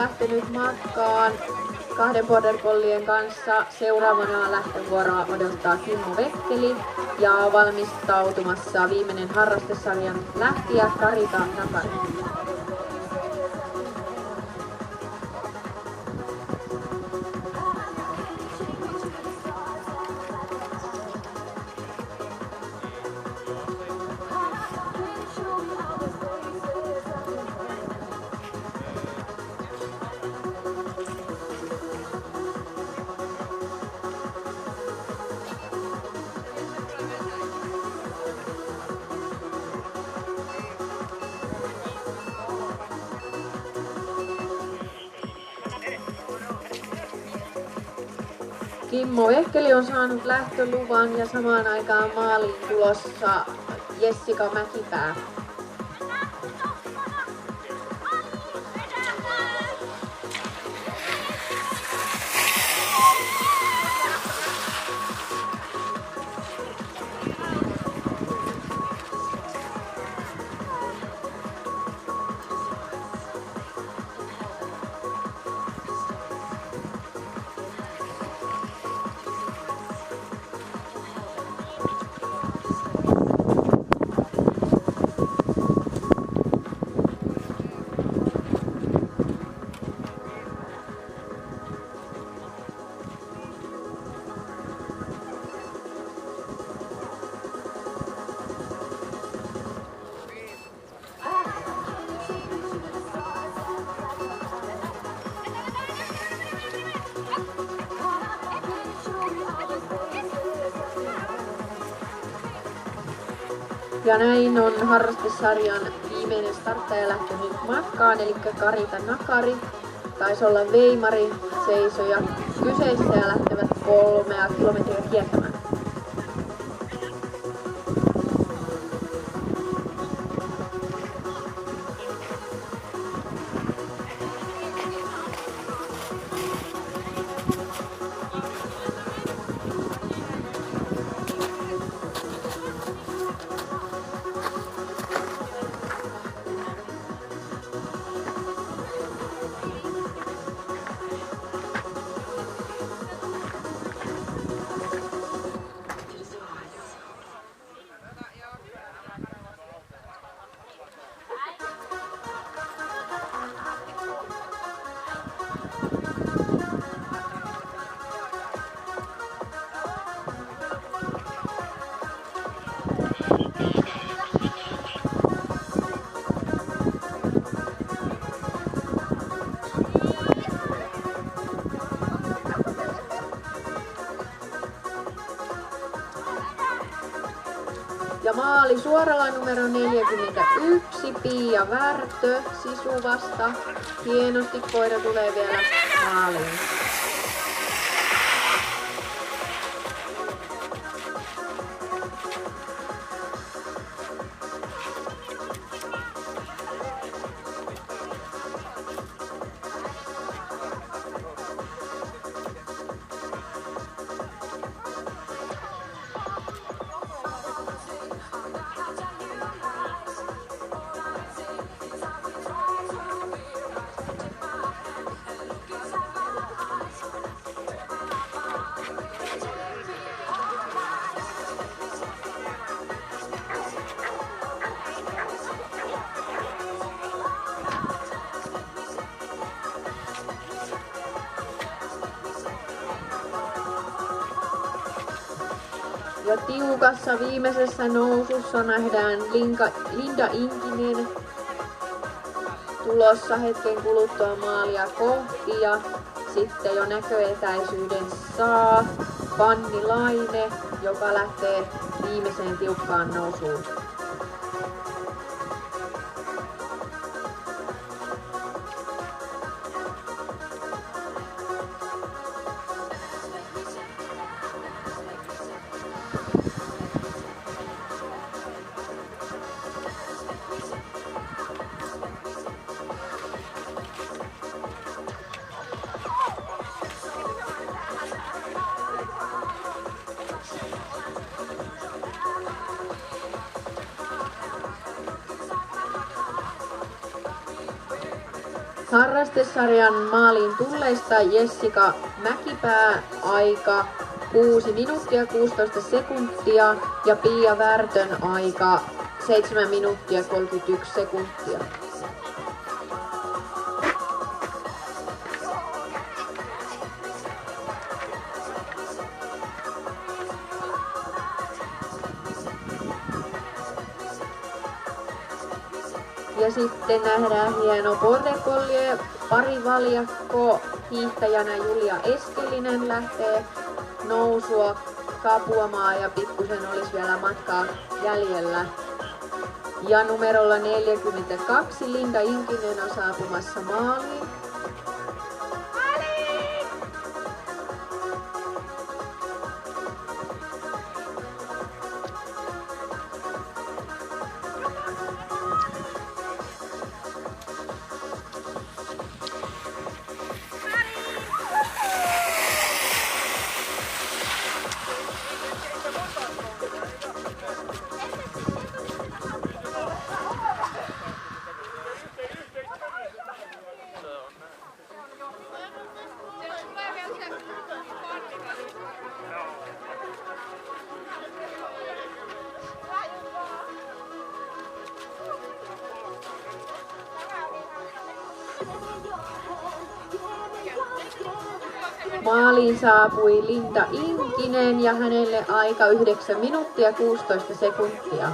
lähtenyt matkaan 2 border collien kanssa. Seuraavana lähtövuoroa odottaa Kimmo Vekkeli ja valmistautumassa viimeinen harrastesarjan lähtijä Karita Nakari. Kimmo Vekkeli on saanut lähtöluvan ja samaan aikaan maaliin tulossa Jessica Mäkipää. Ja näin on harrastesarjan viimeinen starttaja lähtenyt matkaan, eli Karita Nakari. Taisi olla Veimari seisoja kyseessä ja lähtevät 3 kilometriä kiertämään. Ja maali suoralla numero 41, Pia Värtö Sisuvasta. Hienosti koira tulee vielä maaliin. Ja tiukassa viimeisessä nousussa nähdään Linda Inkinen tulossa hetken kuluttua maalia kohti ja sitten jo näköetäisyyden saa Fanni Laine, joka lähtee viimeiseen tiukkaan nousuun. harrastesarjan maaliin tulleista Jessica Mäkipää aika 6 minuuttia 16 sekuntia ja Pia Värtön aika 7 minuuttia 31 sekuntia. Ja sitten nähdään hieno border collie parivaljakko. Hiihtäjänä Julia Eskelinen lähtee nousua kapuamaan ja pikkusen olisi vielä matkaa jäljellä. Ja numerolla 42 Linda Inkinen on saapumassa maaliin. Maaliin saapui Linda Inkinen ja hänelle aika 9 minuuttia 16 sekuntia.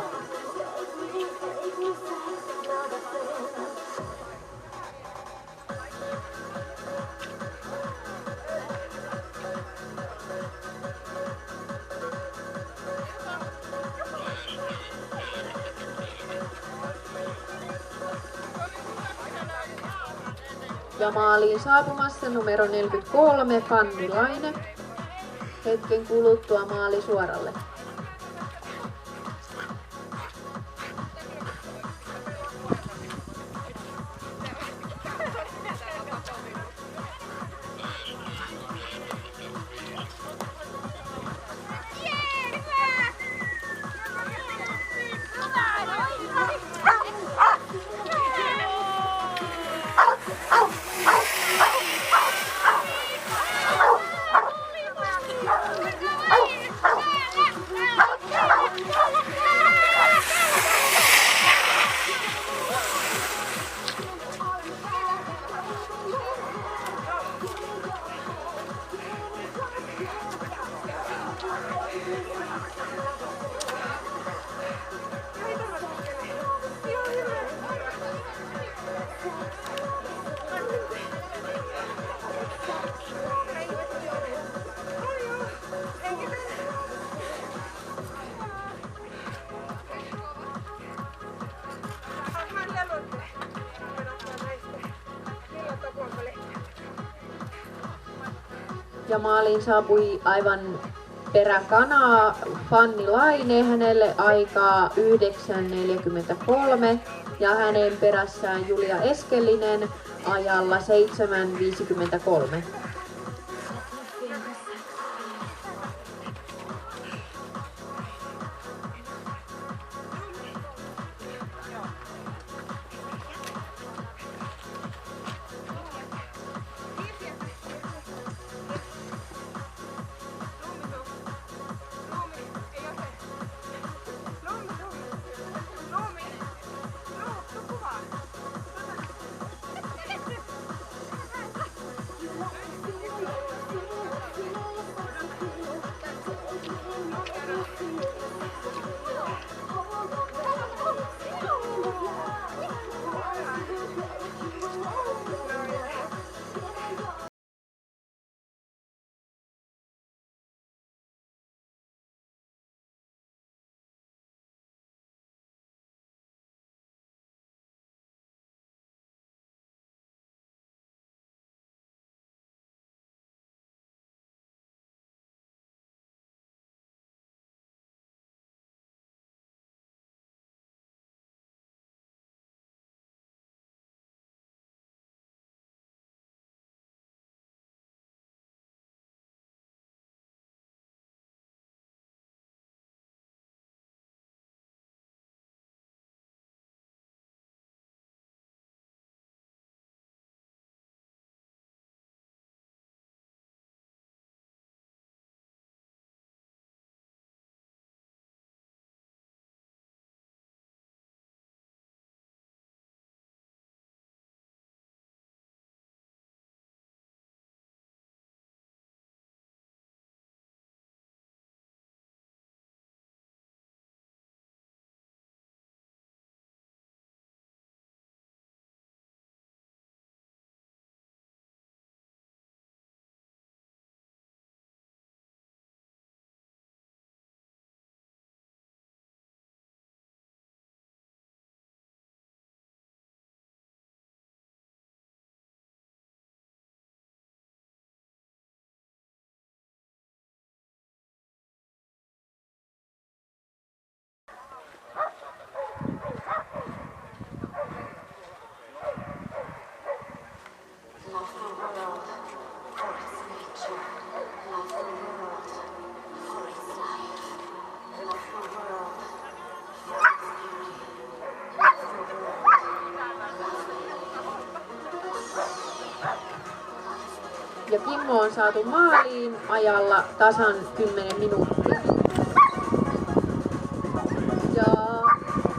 Ja maaliin saapumassa numero 43 Fanni Laine. Hetken kuluttua maali suoralle. Ja maaliin saapui aivan peräkanaa Fanni Laine, hänelle aikaa 9.43 ja hänen perässään Julia Eskelinen ajalla 7.53. ja Kimmo on saatu maaliin ajalla tasan 10 minuuttia. Ja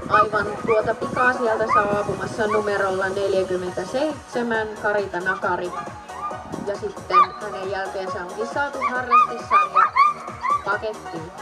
aivan tuota pikaa sieltä saapumassa numerolla 47 Karita Nakari. Ja sitten hänen jälkeensä onkin saatu harrastesarja pakettiin.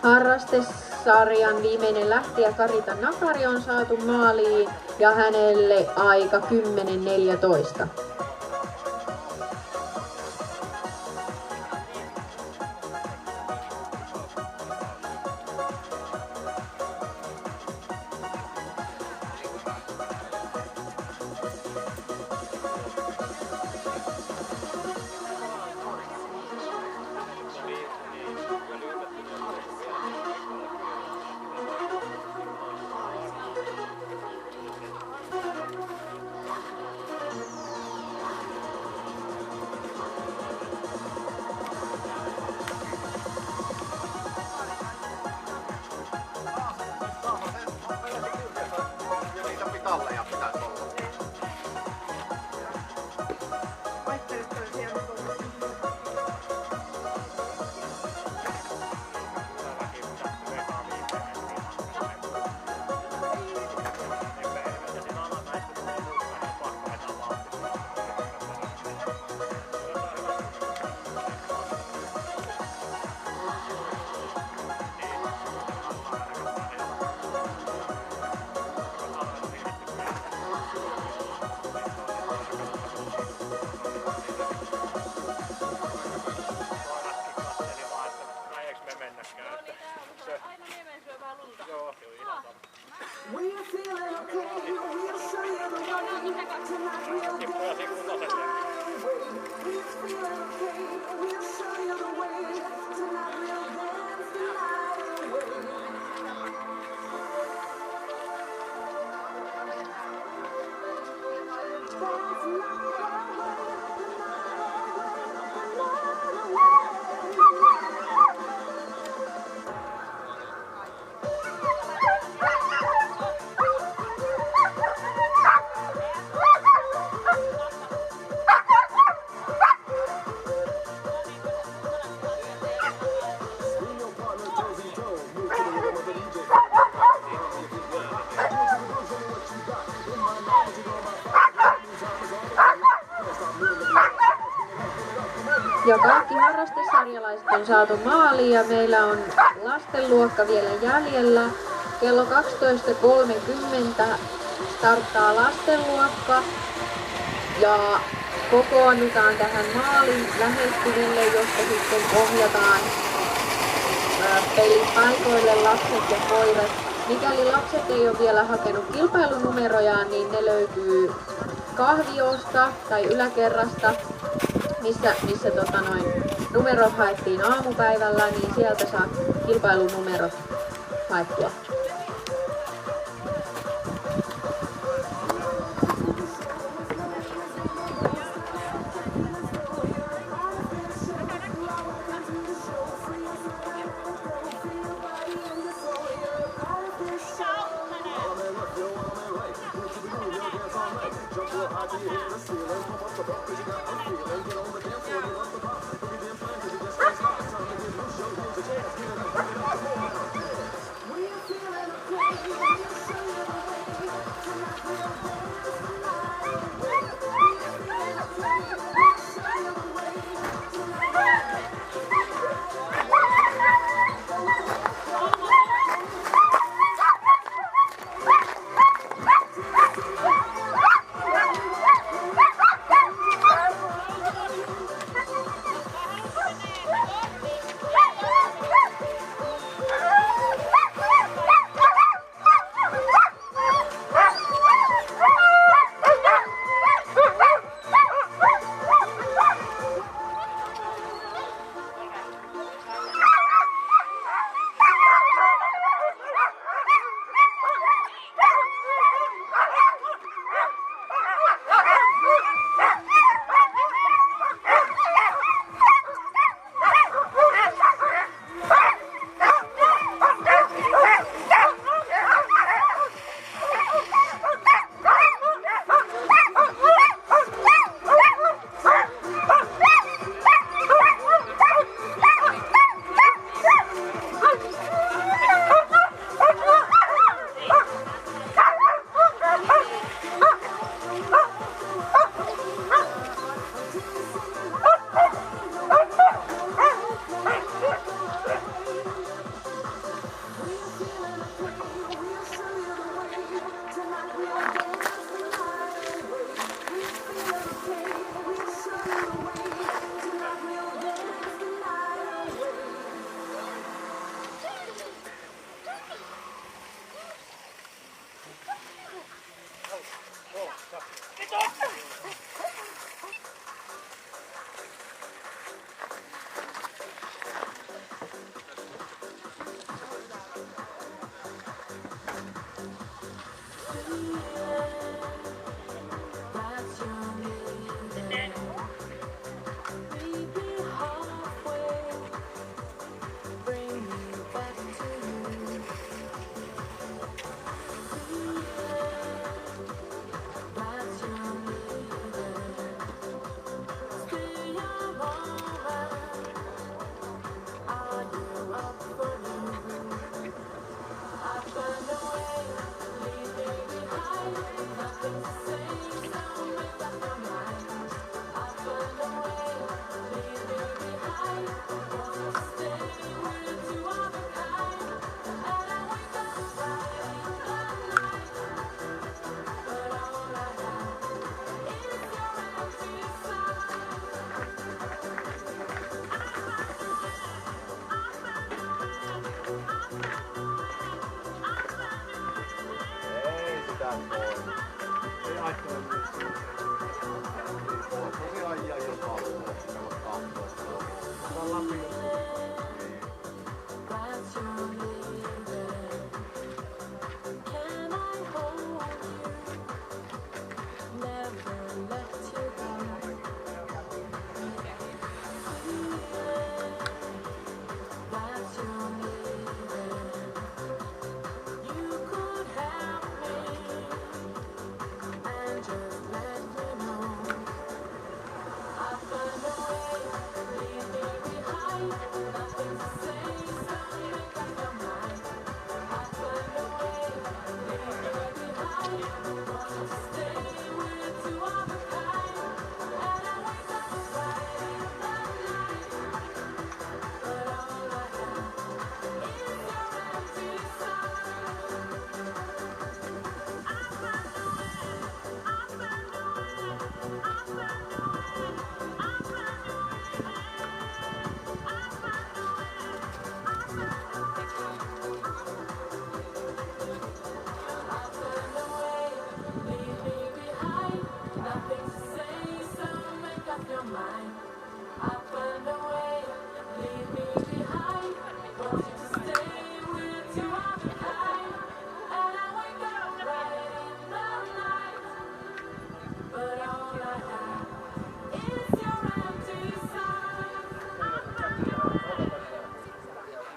Harrastesarjan viimeinen lähtijä Karita Nakari on saatu maaliin ja hänelle aika 10.14. Ja kaikki harrastesarjalaiset on saatu maaliin ja meillä on lastenluokka vielä jäljellä. Kello 12.30 starttaa lastenluokka ja kokoonnutaan tähän maalin lähestyville, josta sitten ohjataan pelipaikoille lapset ja koirat. Mikäli lapset ei ole vielä hakenut kilpailunumerojaan, niin ne löytyy kahviosta tai yläkerrasta, missä numerot haettiin aamupäivällä, niin sieltä saa kilpailunumerot haettua.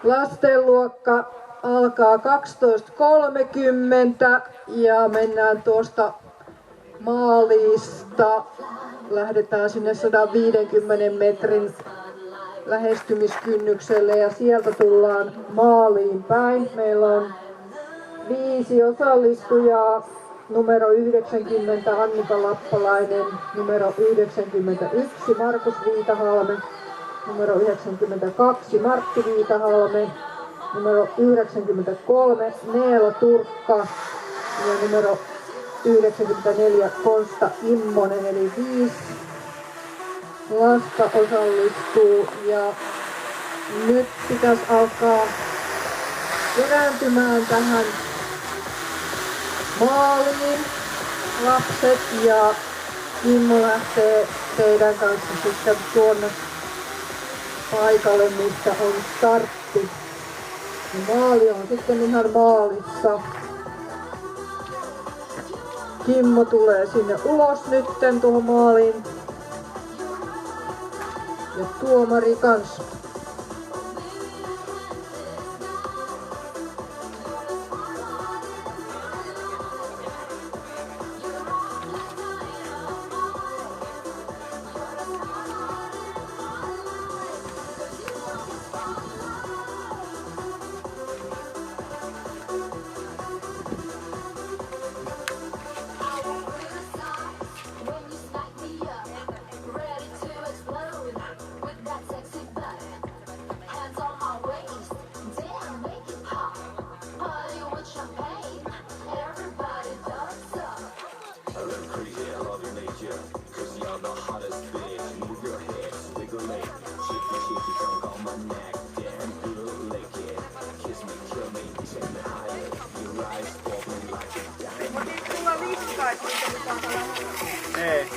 Lastenluokka alkaa 12.30 ja mennään tuosta maalista. Lähdetään sinne 150 metrin lähestymiskynnykselle ja sieltä tullaan maaliin päin. Meillä on 5 osallistujaa. Numero 90 Annika Lappalainen, numero 91 Markus Viitahalme, numero 92 Martti Viitahalme, numero 93 Neela Turkka ja numero 94 Konsta Immonen, eli 5 lasta osallistuu ja nyt pitäisi alkaa kerääntymään tähän maaliin lapset ja Kimmo lähtee teidän kanssa sitten tuonne paikalle, missä on startti. Ja maali on sitten ihan maalissa. Kimmo tulee sinne ulos nytten tuohon maaliin. Ja tuomari kanssa. Ei.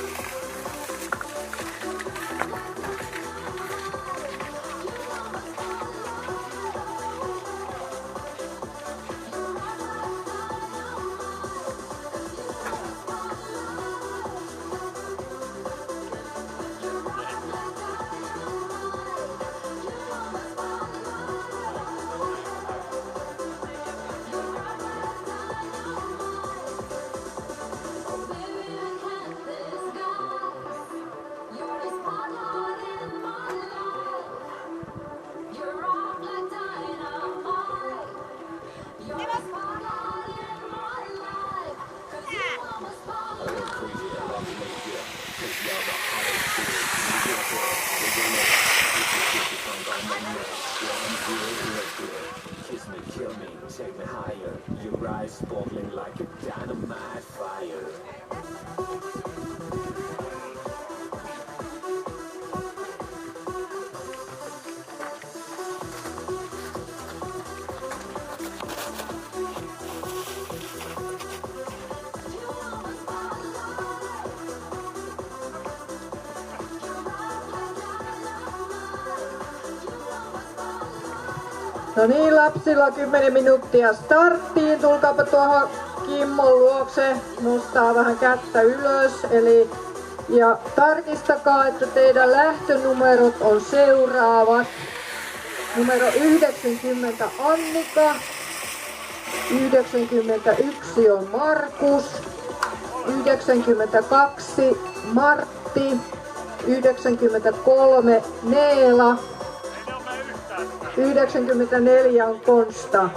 No niin, lapsilla 10 minuuttia starttiin. Tulkaapa tuohon Kimmon luokse. Nostaa vähän kättä ylös. Ja tarkistakaa, että teidän lähtönumerot on seuraavat. Numero 90 Annika. 91 on Markus. 92 Martti. 93 Neela. 94 on Konsta.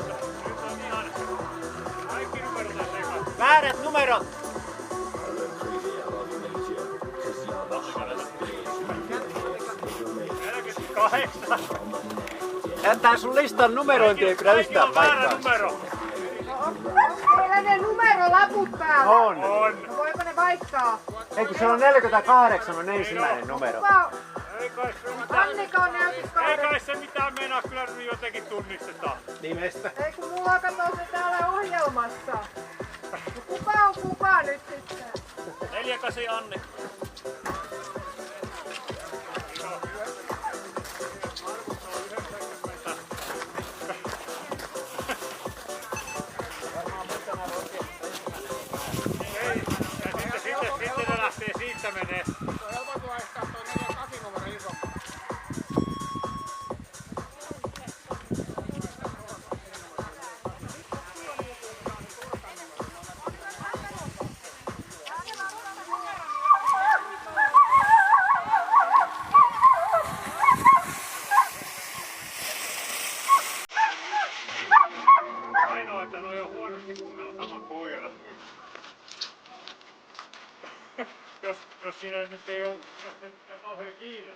Väärät numerot! Jättää sun listan numerointi ei kyllä yhtään paikkaa. Meillä ne numerolaput päällä. On. No voiko ne vaihtaa? Eikö se on 48 on ensimmäinen numero? Annika on 48. Ei kai se mitään meinaa, kyllä jotenkin tunnistetaan. Nimestä. Ei kun mulla katsoo se täällä ohjelmassa. Kuka on kuka nyt sitten? 48 Anne. Sitten ne lähtee siitä menee. Ainoa, että ne on jo huonosti, kun meillä on sama koira. Jos siinä nyt ei ole kauhean kiire.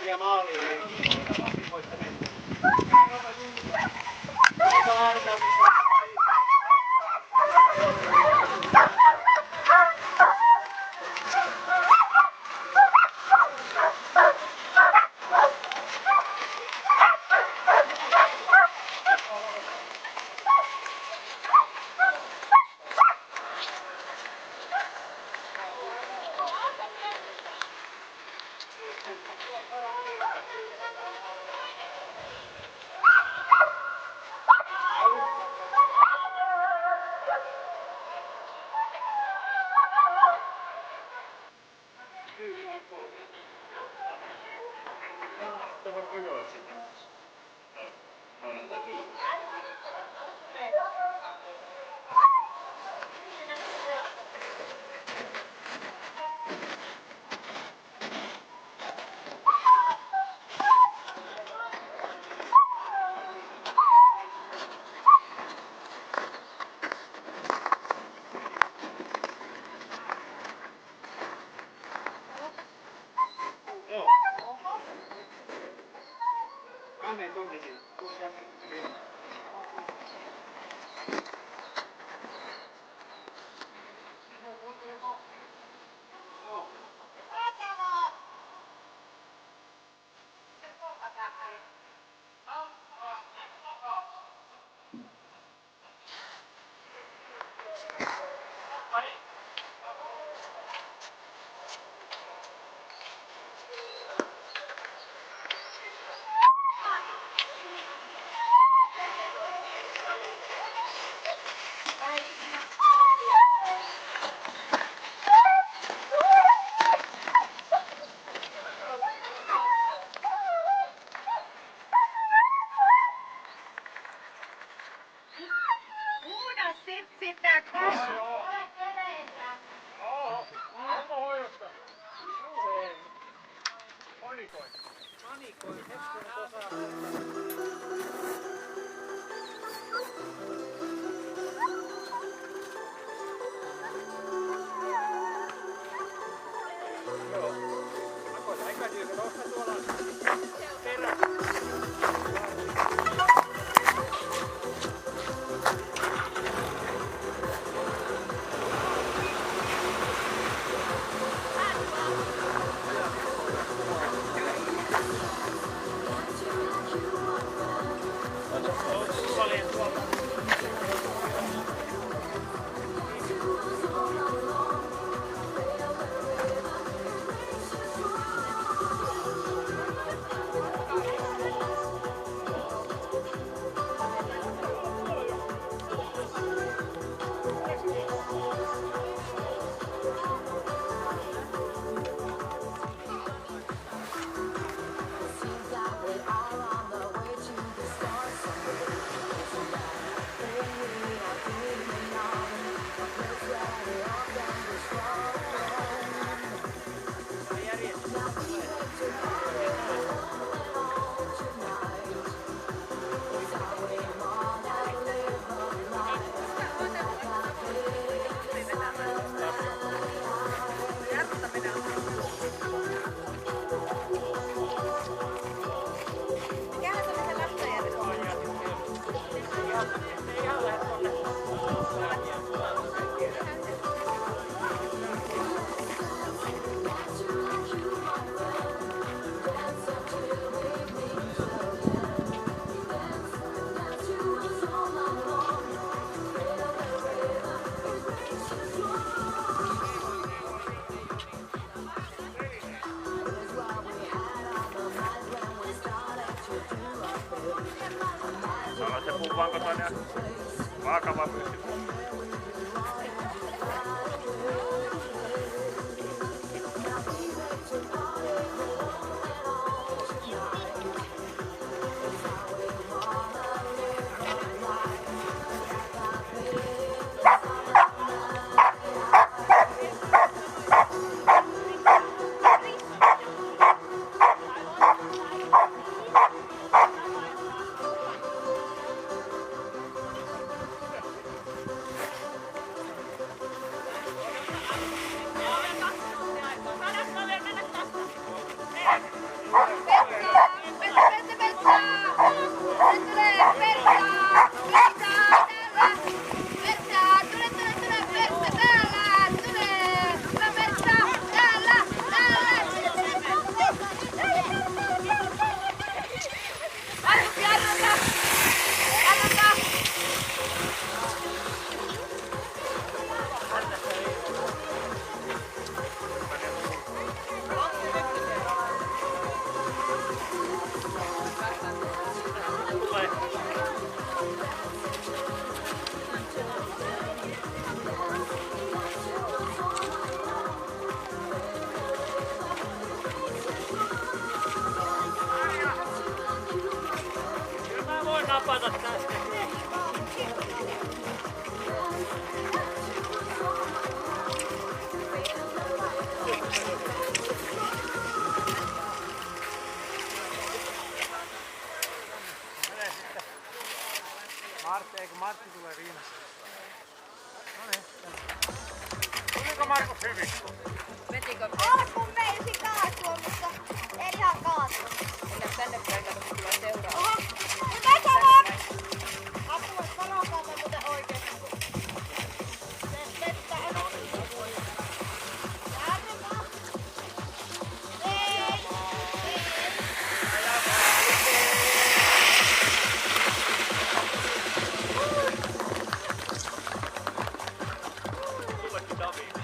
Ja maaliin. sitä koskea. Se puhuvaanko toinen vaakava pystyy? napata tästä. Martti tulee viimeksi. No niin. Tuliko Markus hyvin? Vetikö? Alkuun meisi kaatua, mutta ei ihan kaatua. Mennään tänne päin, kato kun tulee seuraava. Oho, mitä sanot? Apua, sanokaa te muuten oikeesti. Vettä on ollut. Jarruta. Ei. Tullekin David.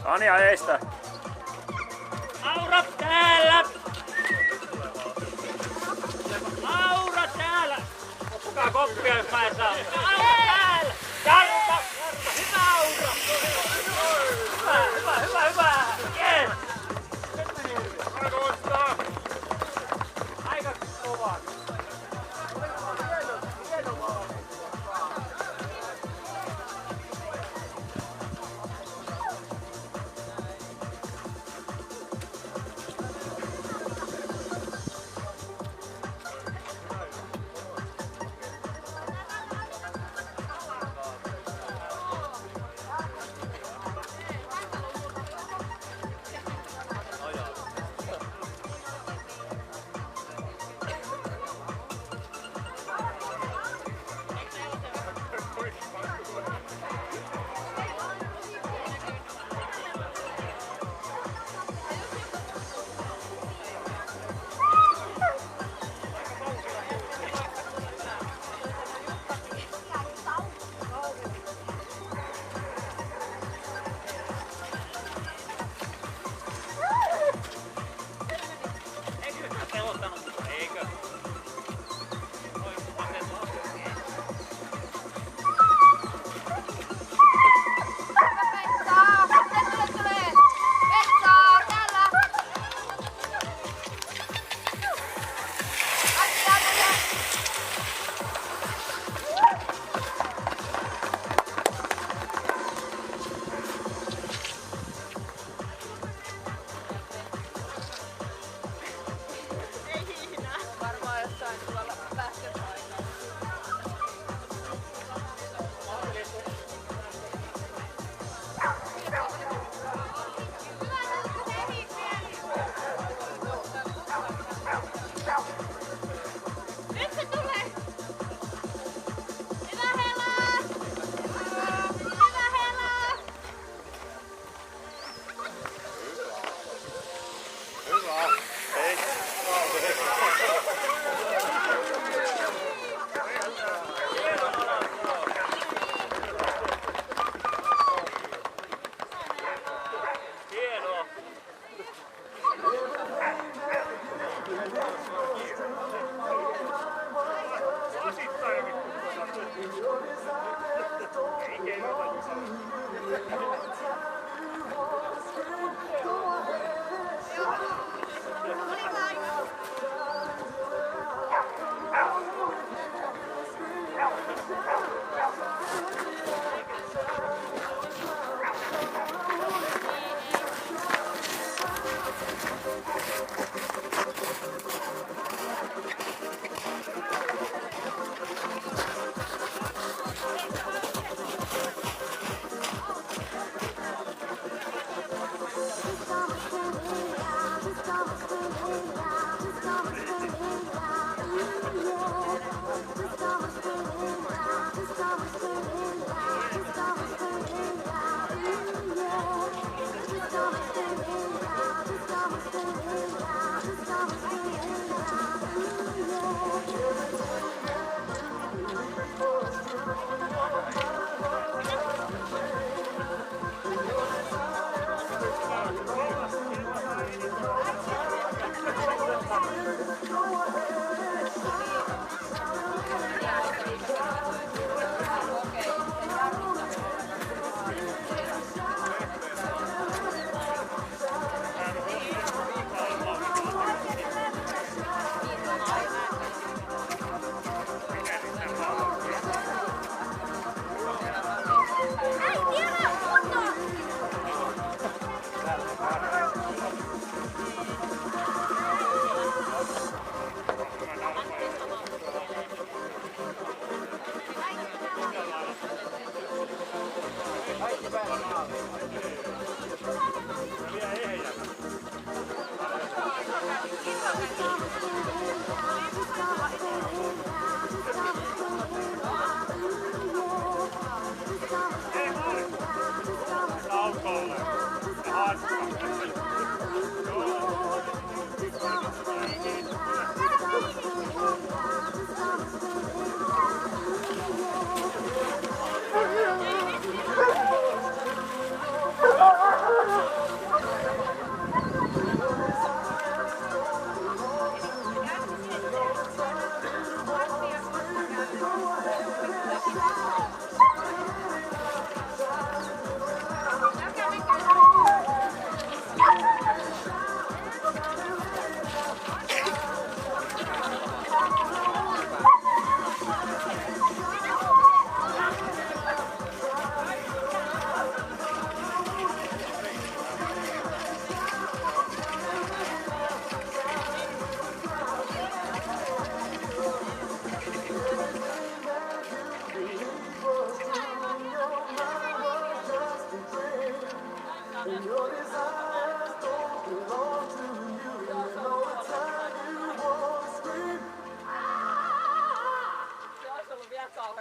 Anja eistä. Aura täällä! Aura täällä! Ottukaa koppia, jos mä en saa. Täällä! Jarruta! Hyvä Aura! Hyvä! Yes! Aika kovaa.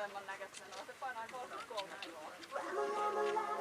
kauheamman näköistä. Se painaa 33 kiloa.